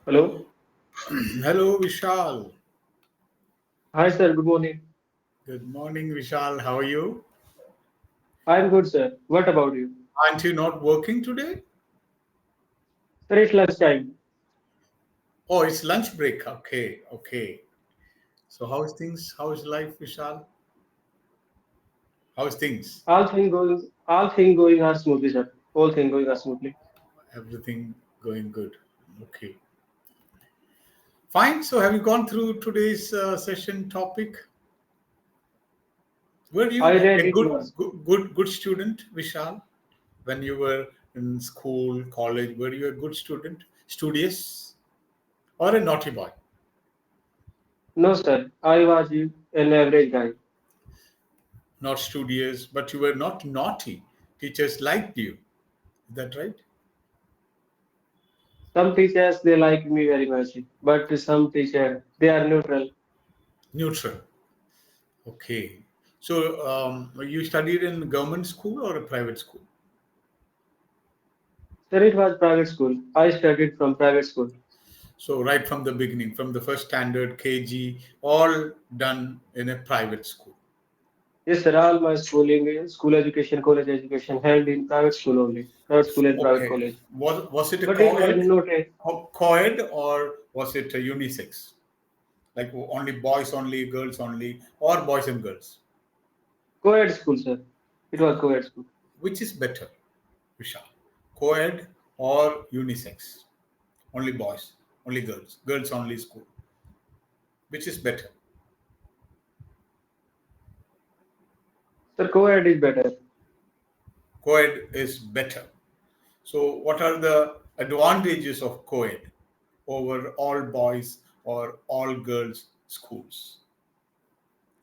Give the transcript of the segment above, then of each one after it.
Hello. Hello, Vishal. Hi, sir. Good morning. Good morning, Vishal. How are you? I'm good, sir. What about you? Aren't you not working today? Sir, it's lunchtime. Oh, it's lunch break. Okay, okay. So, how's things? How's life, Vishal? How's things? All thing going are smoothly, sir. All thing going are smoothly. Everything going good. Okay, fine. So, have you gone through today's session topic? Were I you read a it good, once. good student, Vishal? When you were in school, college, were you a good student, studious, or a naughty boy? No, sir. I was an average guy. Not studious, but you were not naughty. Teachers liked you. Is that right? Some teachers they like me very much, but some teachers they are neutral. Neutral. Okay. So you studied in government school or a private school? Sir, it was private school. I studied from private school. So right from the beginning, from the first standard, KG, all done in a private school. Yes, sir. All my schooling, school education, college education held in private school only. Private school and private Okay. college. Was it a But it was co-ed, not a co-ed or was it a unisex? Like only boys only, girls only, or boys and girls? co-ed school, sir. It was co-ed school. Which is better, Vishal? Co-ed or unisex? Only boys, only girls, girls only school. Which is better? Sir, co-ed is better. Co-ed is better. So, what are the advantages of co-ed over all boys or all girls schools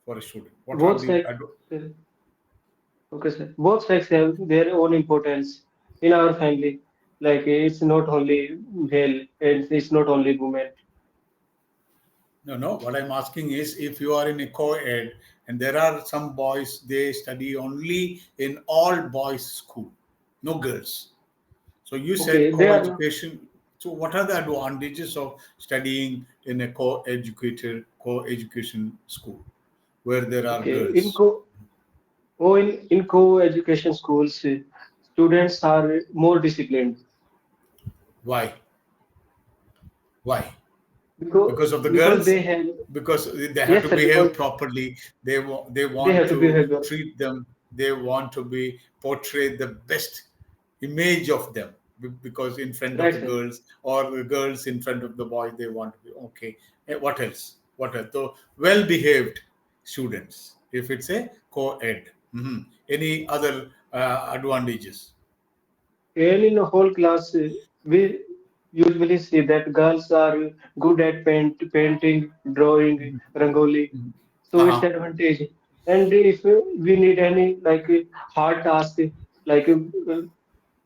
for a student? What are Both the sex, okay, sir. Both sex have their own importance in our family. Like it's not only male and it's not only woman. no, no. What I'm asking is if you are in a co-ed and there are some boys they study only in all boys school, no girls. So you said Okay, they are not. co-education. So what are the advantages of studying in a co-education school where there are Okay, in girls? co-education schools, students are more disciplined Why? Why? because Because of the because girls? they have, Because they have yes, to sir, behave because properly. They they want have to to behave well. treat them. They want to be portray the best image of them because in front of Right, the sir. girls or the girls in front of the boys they want to be okay. What else? What else? So well behaved students. If it's a co-ed, any other advantages? And in a whole class, we usually see that girls are good at painting, drawing, rangoli. So it's Uh-huh. advantage. And if we need any like hard task, like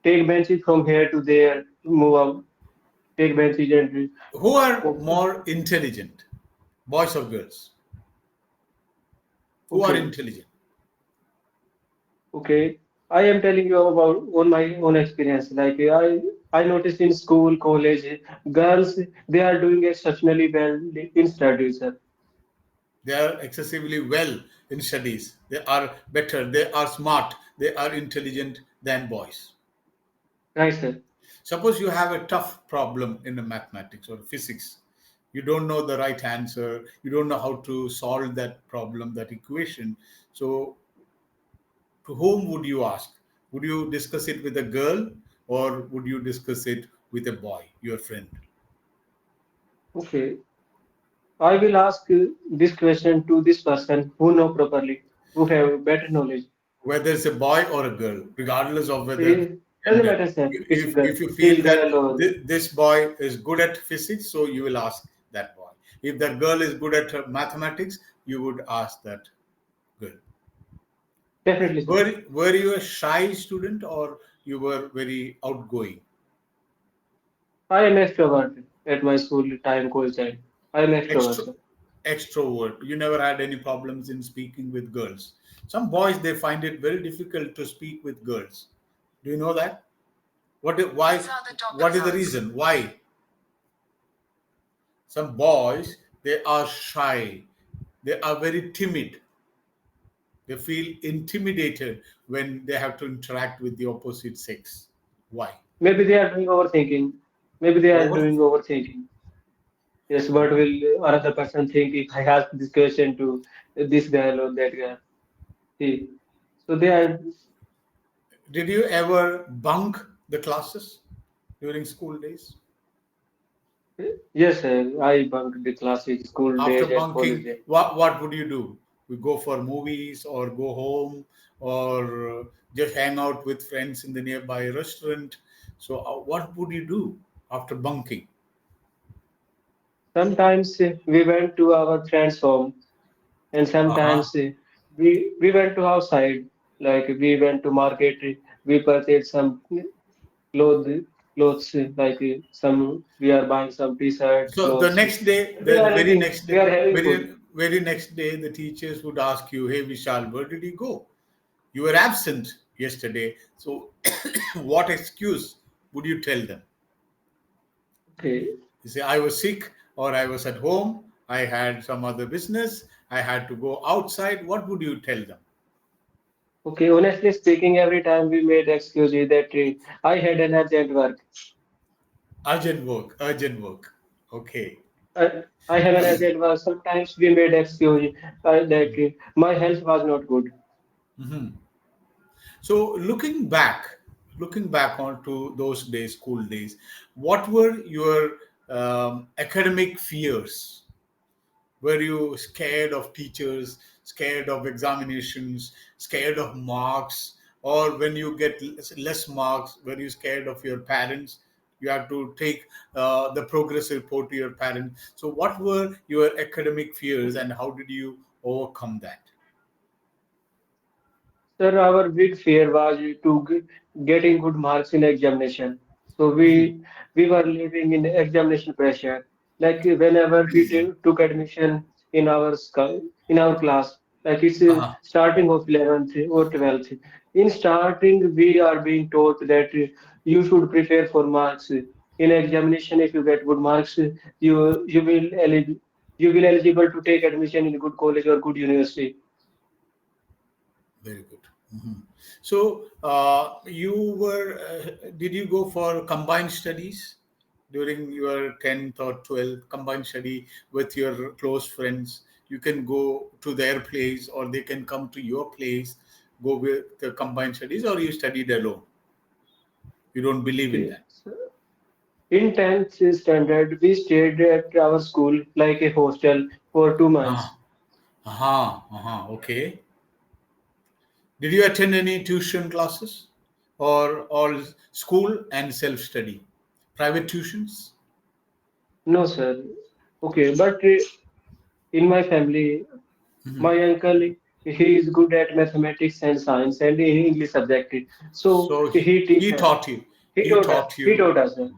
take benches from here to there, move out, take benches and Who are okay, more intelligent, boys or girls? Who are okay. intelligent? Okay. I am telling you about on my own experience. Like I noticed in school, college, girls they are doing exceptionally well in studies, sir. They are excessively well in studies. They are better. They are smart. They are intelligent than boys. Right, sir. Suppose you have a tough problem in the mathematics or physics. You don't know the right answer. You don't know how to solve that problem, that equation. So, to whom would you ask? Would you discuss it with a girl or would you discuss it with a boy, your friend? Okay. I will ask this question to this person who know properly, who have better knowledge. Whether it's a boy or a girl, regardless of whether Doesn't gender. matter, sir. It's If girl, if you still feel that girl or this boy is good at physics, so you will ask that boy. If that girl is good at mathematics, you would ask that girl. definitely, sir. Were you a shy student or you were very outgoing? I am extrovert at my school time, college time. I am extrovert, Extro, sir. extrovert. You never had any problems in speaking with girls. Some boys they find it very difficult to speak with girls. Do you know that? Why? What is the reason? Why? Some boys, they are shy, they are very timid, they feel intimidated when they have to interact with the opposite sex. Why? Maybe they are doing overthinking. Maybe they are Over. doing overthinking. Yes, what will another person think if I ask this question to this guy or that guy? See, so they are. Did you ever bunk the classes during school days? Yes, sir, I bunked the classes, school After days and college bunking, days. what would you do? We go for movies or go home, or just hang out with friends in the nearby restaurant. So what would you do after bunking? Sometimes we went to our friend's home, and Uh-huh. sometimes we went to outside. Like we went to market, we purchased some clothes, clothes, some we are buying some t-shirt So the clothes. next day, We the are very eating, next we day, are having food. very next day, the teachers would ask you, "Hey, Vishal, where did you go? You were absent yesterday." So, what excuse would you tell them? Okay, You say, "I was sick," or "I was at home. I had some other business. I had to go outside." What would you tell them? okay. Honestly speaking, every time we made excuses that I had an urgent work. Urgent work, urgent work. Okay. I have an urgent work. Sometimes we made excuse that my health was not good. Mhm. So looking back onto those days, school days, what were your academic fears? Were you scared of teachers, scared of examinations, scared of marks, or when you get less marks, were you scared of your parents? You have to take the progress report to your parents. So, what were your academic fears, and how did you overcome that? Sir, our big fear was to getting good marks in examination. So we were living in examination pressure. Like whenever we took admission in our in our class, like it's Uh-huh. starting of 11th or 12th. In starting, we are being taught that you should prepare for marks. In examination, if you get good marks, you will eligible to take admission in good college or good university. Very good. Mhm. So, did you go for combined studies during your 10th or 12th combined study with your close friends? You can go to their place or they can come to your place, go with the combined studies, or you studied alone. You don't believe in Okay. that. In 10th standard, we stayed at our school like a hostel for 2 months. Ah, okay. Did you attend any tuition classes or all school and self study? Private tuitions? No, sir. Okay, but in my family, my uncle, he is good at mathematics and science and in English subject. So So he teach he us. taught you. He He taught us. taught He you. taught us. Sir.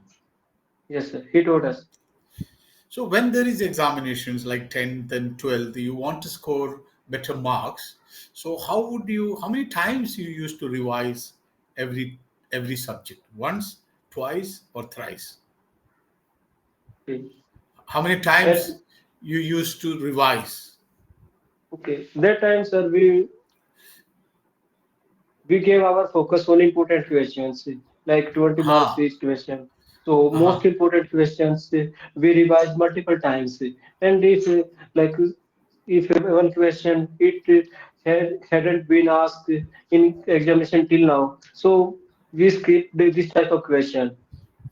Yes, sir. He taught us. So when there is examinations like 10th and 12th, you want to score better marks. So how many times you used to revise every every subject? Once, twice, or thrice? Okay. How many At, times you used to revise? okay. That time, sir, we gave our focus on important questions, like 20 marks Ha, each question. So most uh-huh. important questions we revised multiple times. And like if one question hadn't been asked in examination till now, so we skip this type of question.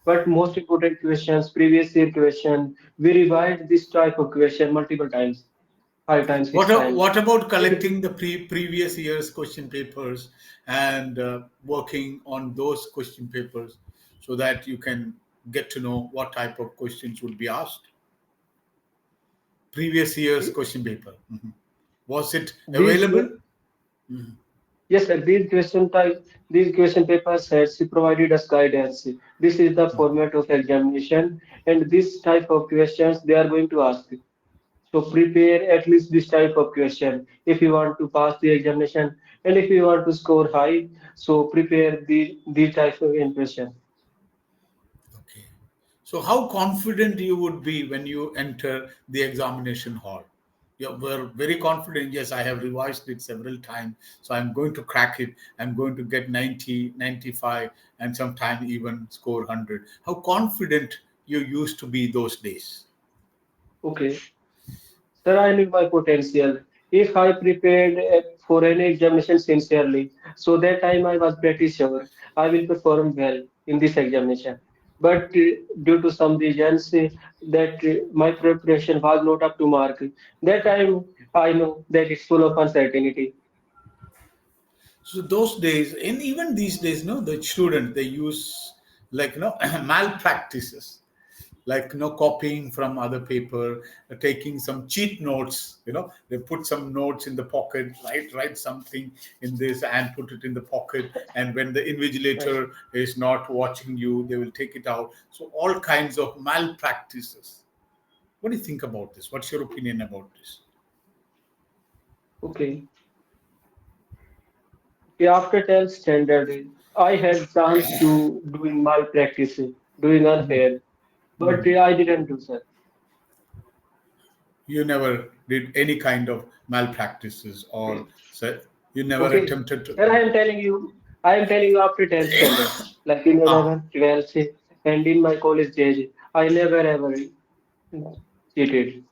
But most important questions, previous year question, we revised this type of question multiple times, 5 times, What 6 times. what about If collecting the previous year's question papers and working on those question papers so that you can get to know what type of questions would be asked? Previous year's question paper. Mhm. Was it these available? Yes, sir. These question paper sets provided us guidance. This is the format of examination, and this type of questions they are going to ask. So prepare at least this type of question if you want to pass the examination, and if you want to score high, so prepare the type of question. Okay. So, how confident you would be when you enter the examination hall? You were very confident. Yes, I have revised it several times, so I'm going to crack it. I'm going to get 90, 95, and sometime even score 100. How confident you used to be those days? Okay. Sir, I knew my potential. If I prepared for any examination sincerely, so that time I was pretty sure I will perform well in this examination. But due to some reasons that my preparation was not up to mark, that time I know that it's full of uncertainty. So those days, and even these days, no, the student they use like malpractices, like copying from other paper, taking some cheat notes. They put some notes in the pocket, write something in this and put it in the pocket, and when the Right. invigilator is not watching you, they will take it out. So all kinds of malpractices. What do you think about this? What's your opinion about this? Okay. Okay, after 10th standard, I had chance to doing malpractice, doing unfair, but I didn't do so. You never did any kind of malpractices, or Okay. said you never Okay. attempted to. Sir, I am telling you after 10th standard, like in Ah, 11th, 12th, and in my college days, I never ever cheated.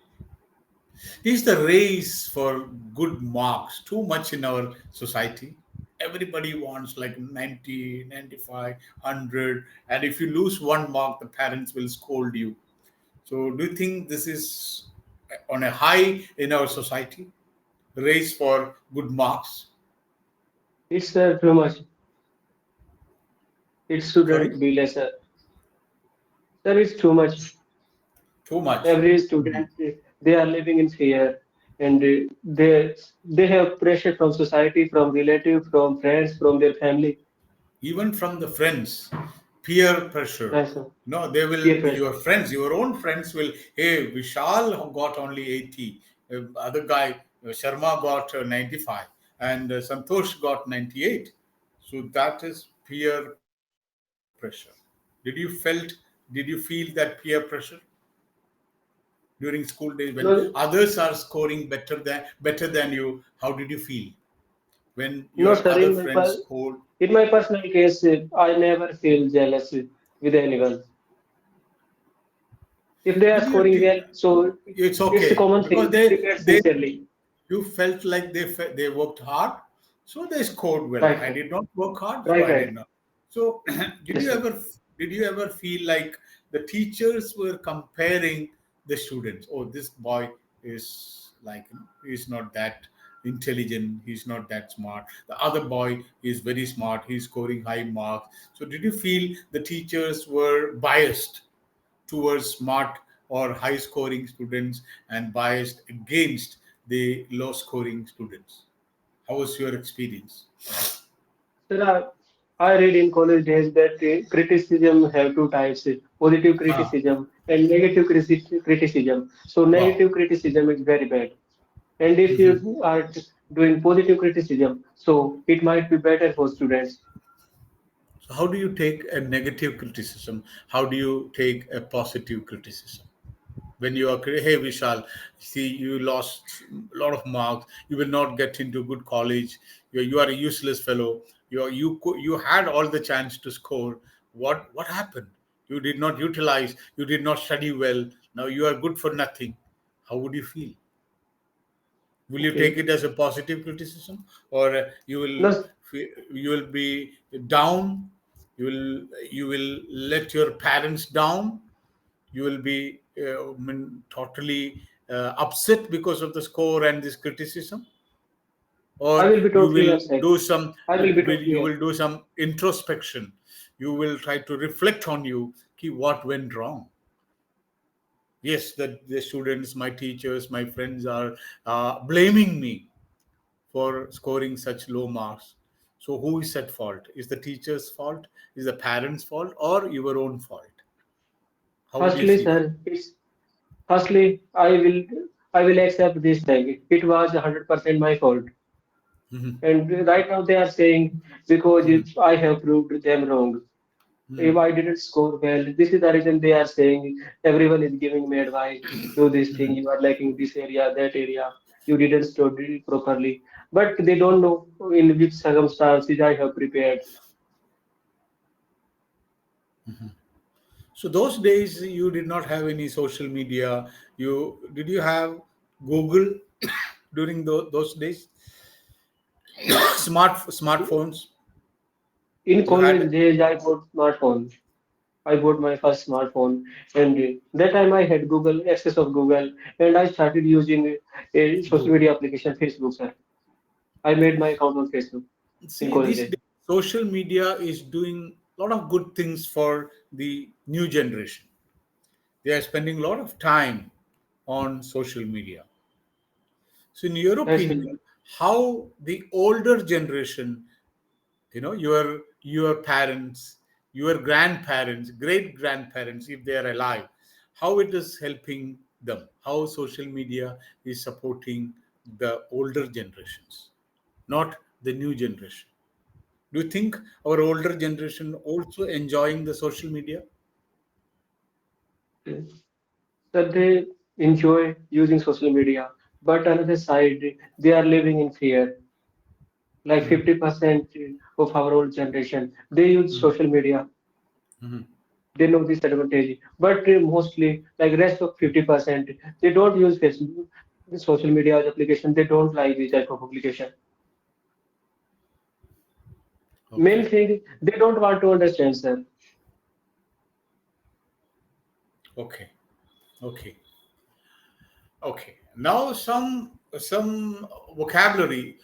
is the race for good marks too much in our society? Everybody wants like 90, 95, 100, and if you lose one mark, the parents will scold you. So, do you think this is on a high in our society? Race for good marks? It's too much. It Sorry? shouldn't be lesser. Sir, it's too much. Too much. Every student, they are living in fear, and they have pressure from society, from relative, from friends, from their family. Even from the friends, peer pressure. Yes, sir. No, they will, Peer your pressure. friends, your own friends will, hey, Vishal got only 80, other guy, Sharma got 95, and Santosh got 98. So that is peer pressure. Did you feel that peer pressure during school days when No, others are scoring better than you? How did you feel when no, your sir. other friends scored? In my personal case, I never feel jealous with anyone. If they are Did you scoring did, well, so it's it's a okay common because thing. Prepare sincerely. you felt like they worked hard, so they scored well. Right, I right, did not work hard, so right, I did right. not. So did Yes, you sir. ever did you ever feel like the teachers were comparing the students? Oh, this boy is like, he's not that intelligent, he's not that smart. The other boy is very smart, he's scoring high marks. So did you feel the teachers were biased towards smart or high scoring students and biased against the low scoring students? How was your experience? Sir, I read in college days that criticism have two types, positive Ah, criticism and negative criticism. So wow. negative criticism is very bad. And if you are doing positive criticism, so it might be better for students. So, how do you take a negative criticism? How do you take a positive criticism? When you are, hey Vishal, see, you lost a lot of marks, you will not get into good college, you are a useless fellow, you had all the chance to score. What happened? You did not utilize, you did not study well, now you are good for nothing. How would you feel? Will you take Okay. it as a positive criticism, or No, you will be down, you will let your parents down, you will be totally upset because of the score and this criticism, I or will be totally upset. I will be you totally will upset. do some introspection, you will try to reflect on you, ki what went wrong. Yes, that the students, my teachers, my friends are blaming me for scoring such low marks. So who is at fault? Is the teacher's fault, is the parents fault, or your own fault? How would you Firstly, see that? sir, firstly, I will accept this thing. It was 100% my fault. And right now they are saying because I have proved them wrong. If I didn't score well, this is the reason they are saying everyone is giving me advice, do this thing, you are lacking this area, that area, you didn't study properly. But they don't know in which circumstances I have prepared. So those days you did not have any social media. You have Google during those days? Smartphones. In You had. college days, I bought smartphone. I bought my first smartphone, and that time I had Google access of Google, and I started using a social Google. media application, Facebook, sir. I made my account on Facebook in See, college these days. days, social media is doing a lot of good things for the new generation. They are spending a lot of time on social media. So, in your That's it. opinion, how the older generation, your parents, your grandparents, great grandparents, if they are alive, how it is helping them? How social media is supporting the older generations, not the new generation? Do you think our older generation also enjoying the social media? That they enjoy using social media, but another side, they are living in fear. Like 50% of our old generation, they use social media. Mhm. They know this advantage, but mostly, like rest of 50%, they don't use Facebook, social media as application. They don't like this type of application. Main Okay, thing, they don't want to understand, sir. okay, okay, okay. Now some vocabulary.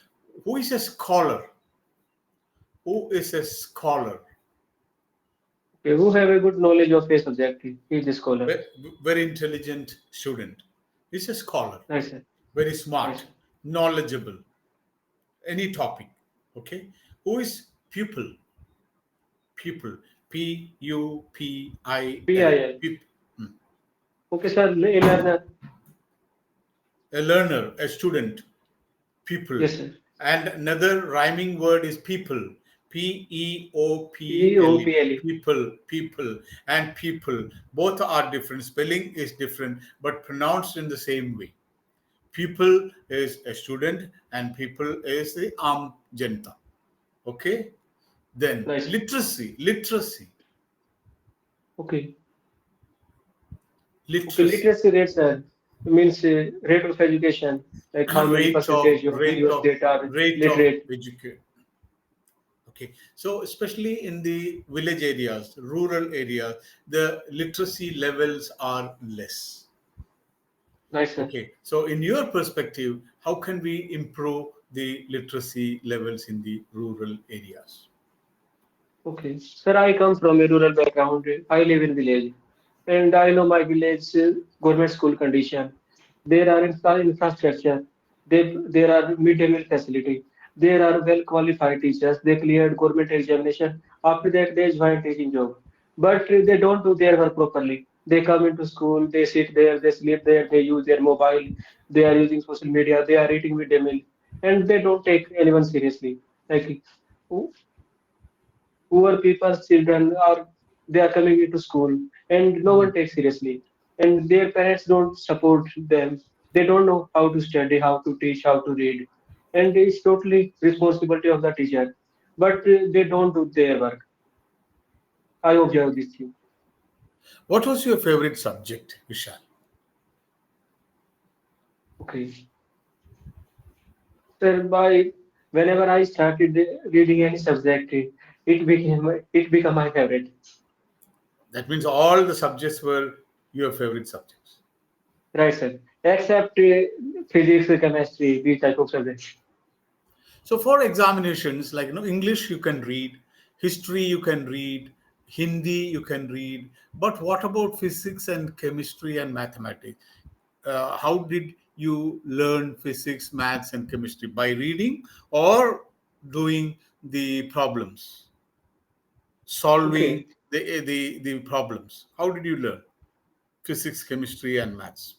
Who is a scholar? Who is a scholar? Okay, who have a good knowledge of a subject, he is a scholar. Very intelligent student. Is a scholar. Nice, sir. Very Nice. smart, knowledgeable. Any topic. Okay. Who is pupil? Pupil. Pupil. PIL. Pup- Okay, sir. Learner. A learner, a student. People. Yes, sir. And another rhyming word is people. People. POPLE. People. And people. Both are different. Spelling is different, but pronounced in the same way. People is a student, and people is the janta. Okay. Then Nice. literacy. Literacy. Okay. Okay. Literacy. Literacy rates, sir, means rate of education, like how many rate percentage of of rate your of state are rate of literate. education. Okay, so especially in the village areas, rural areas, the literacy levels are less. Nice, sir. Okay, so in your perspective, how can we improve the literacy levels in the rural areas? Okay. Sir, I come from a rural background. I live in village, and I know my village government school condition. There are infrastructure. There are midday meal facility. There are well qualified teachers. They cleared government examination. After that, they join teaching job. But they don't do their work properly. They come into school. They sit there. They sleep there. They use their mobile. They are using social media. They are eating midday meal, and they don't take anyone seriously. Like poor people's children are they are coming into school and no one takes seriously and their parents don't support them. They don't know how to study, how to teach, how to read, and it's totally responsibility of the teacher, but they don't do their work. I observe this thing. What was your favorite subject, Vishal? Okay, so by whenever I started reading any subject, it became my favorite. That means all the subjects were your favorite subjects. Right, sir, except physics, chemistry, these type of subjects. So for examinations, like English you can read, history you can read, Hindi you can read, but what about physics and chemistry and mathematics? How did you learn physics, maths, and chemistry? By reading or doing the problems, solving Okay. the problems? How did you learn physics, chemistry, and maths?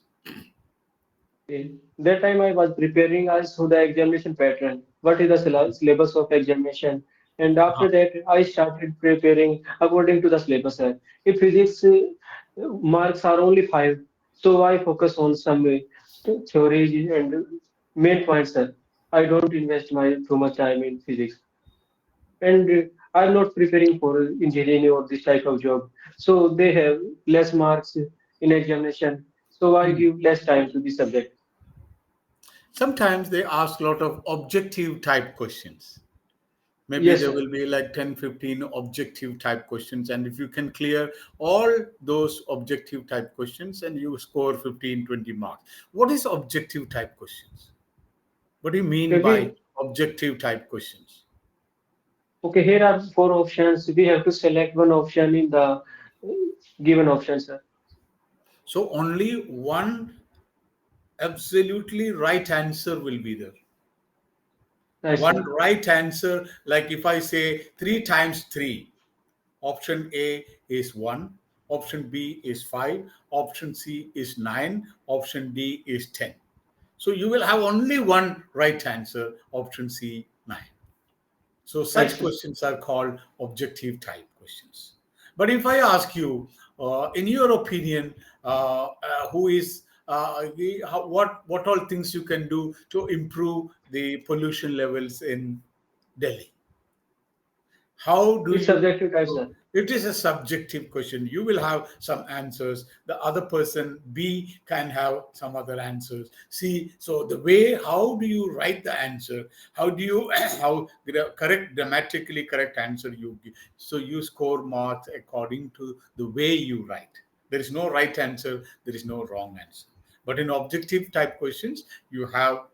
Okay. That time I was preparing, I saw the examination pattern. What is the syllabus of examination? And after that, I started preparing according to the syllabus, sir. If physics marks are only five, so I focus on some theories and main points, sir. I don't invest my too much time in physics, and I'm not preparing for engineering or this type of job. So they have less marks in examination, so I Hmm. give less time to the subject. Sometimes they ask a lot of objective type questions. Maybe Yes, there sir. will be like 10, 15 objective type questions. And if you can clear all those objective type questions and you score 15, 20 marks. What is objective type questions? What do you mean Okay, by objective type questions? okay, here are four options. We have to select one option in the given option, sir. So only one absolutely right answer will be there. Right, One sir. right answer, like if I say 3 times 3, option A is 1, option B is 5, option C is 9, option D is 10. So you will have only one right answer, option C, 9. So Right, such sir. questions are called objective type questions. But if I ask you, in your opinion, who is what all things you can do to improve the pollution levels in Delhi? How do It's you? subjective type, sir. It is a subjective question. You will have some answers. The other person B can have some other answers. See, so the way how do you write the answer? How do you how correct grammatically correct answer you give? So you score marks according to the way you write. There is no right answer. There is no wrong answer. But in objective type questions, you have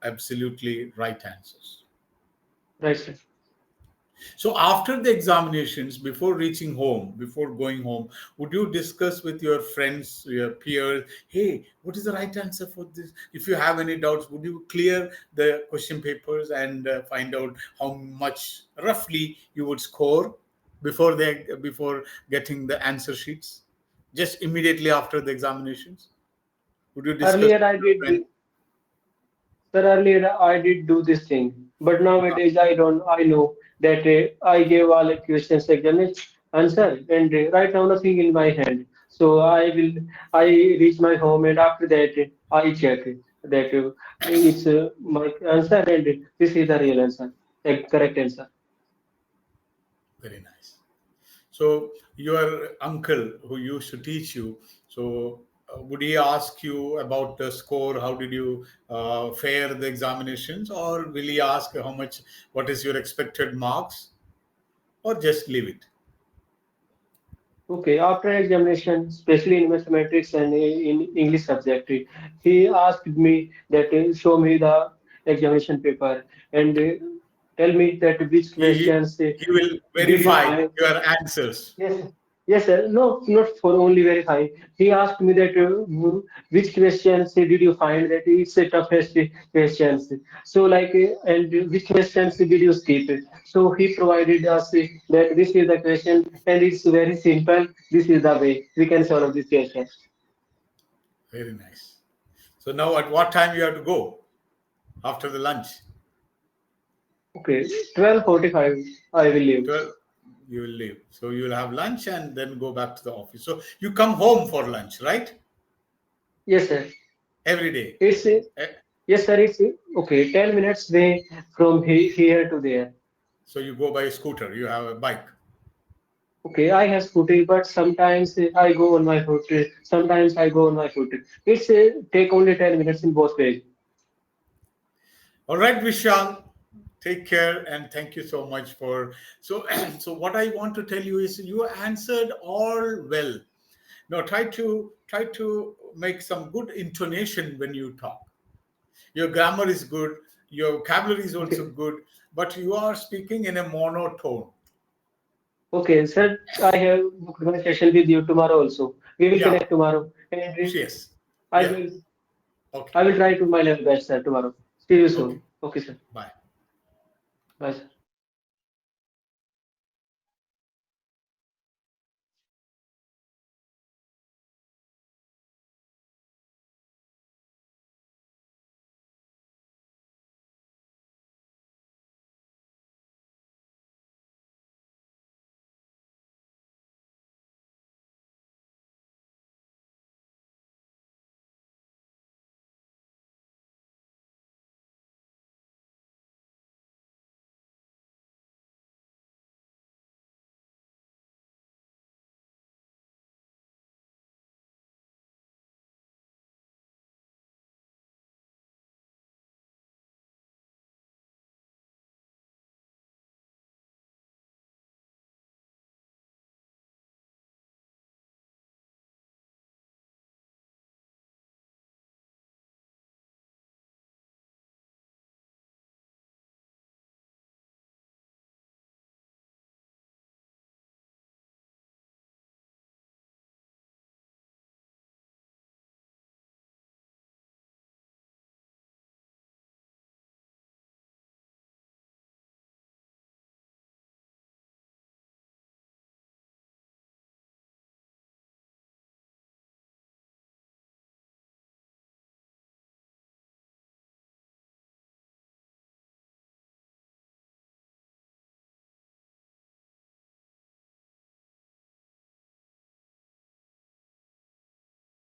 absolutely right answers. Right, sir. So after the examinations, before reaching home, before going home, would you discuss with your friends, your peers, hey, what is the right answer for this? If you have any doubts, would you clear the question papers and find out how much roughly you would score before getting the answer sheets? Just immediately after the examinations, would you discuss Earlier with I your did, friends? sir, earlier I did do this thing, but nowadays I don't. I know that I gave all the questions examination answer, and right now nothing in my hand. So I reach my home, and after that I check that it's my answer, and this is the real answer, the correct answer. Very nice. So your uncle who used to teach you, so would he ask you about the score? How did you fare the examinations, or will he ask how much? What is your expected marks, or just leave it? Okay, after examination, especially in mathematics and in English subject, he asked me that show me the examination paper and tell me that which He questions he will did you verify find. your answers. Yes, yes, sir. No, not for only verify. He asked me that which questions did you find that it's the toughest questions. So like, and which questions did you skip? So he provided us that this is the question and it's very simple. This is the way we can solve this question. Very nice. So now, at what time you have to go after the lunch? Okay, 12:45. I will leave. 12. You will leave. So you will have lunch and then go back to the office. So you come home for lunch, right? Yes, sir. Every day. It's Eh, yes, sir. It's okay. 10 minutes way from here to there. So you go by a scooter. You have a bike. Okay, I have scooty, but sometimes I go on my foot. Sometimes I go on my foot. It's take only 10 minutes in both ways. All right, Vishal. Take care and thank you so much for so so what I want to tell you is you answered all well. Now try to make some good intonation when you talk. Your grammar is good, your vocabulary is also Okay, good, but you are speaking in a monotone. okay, sir. I have booked my session with you tomorrow also. We will Yeah, connect tomorrow, and yes. I Yeah. will Okay. I will try to my level best, sir, tomorrow. See you Okay. soon. Okay, sir. Bye. Bye, sir.